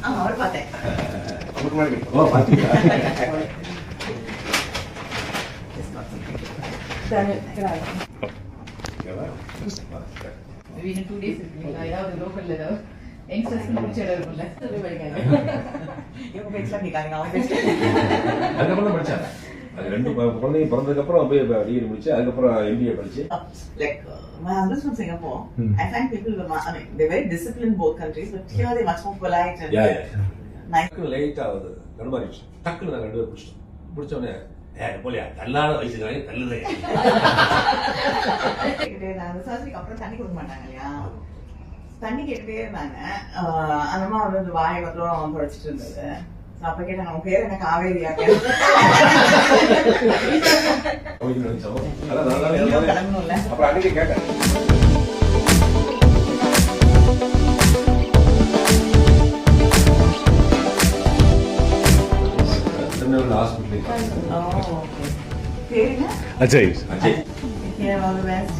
அவர் பார்த்தேன். ஓ பார்த்தீங்களா? Within 2 days இருக்குங்களா? ஏதாவது லோக்கல்ல ஏதாவது யங்ஸ்டர்ஸ்க்கு பிடிச்ச இடம் இருக்கும்ல? சொல்லி படிக்காங்க. இவங்க பேச்சலாம் கேட்காங்க. அவங்க பேச்சு. அதுக்கப்புறம் தான் படிச்சாங்க. அது ரெண்டு குழந்தைங்க பிறந்ததுக்கப்புறம் போய் டிகிரி முடிச்சு அதுக்கப்புறம் MBA படிச்சு. Like my husband's from Singapore. I find people I mean they're very disciplined both countries, but here they're much more polite and nice. Late ஆகுது கடுமாறிடுச்சு. டக்குன்னு நாங்கள் 2 பேரும் பிடிச்சிட்டோம். பிடிச்சோடனே போலியா தள்ளாத வயசுக்காக தள்ளுதே. அந்த சர்ஜரிக்கு அப்புறம் தண்ணி கொடுக்க மாட்டாங்க இல்லையா? தண்ணி கேட்டுட்டே இருந்தாங்க. அந்த அம்மா வந்து வாயை மாத்திரம் தொடச்சிட்டு இருந்தது. அப்ப கேட்டாங்க உங்க பேர் என்ன காவேரியா? கிளம்பணும்ல. அப்புறம் அன்னைக்கு கேட்டேன். Ajay. Ajay. Here all the best.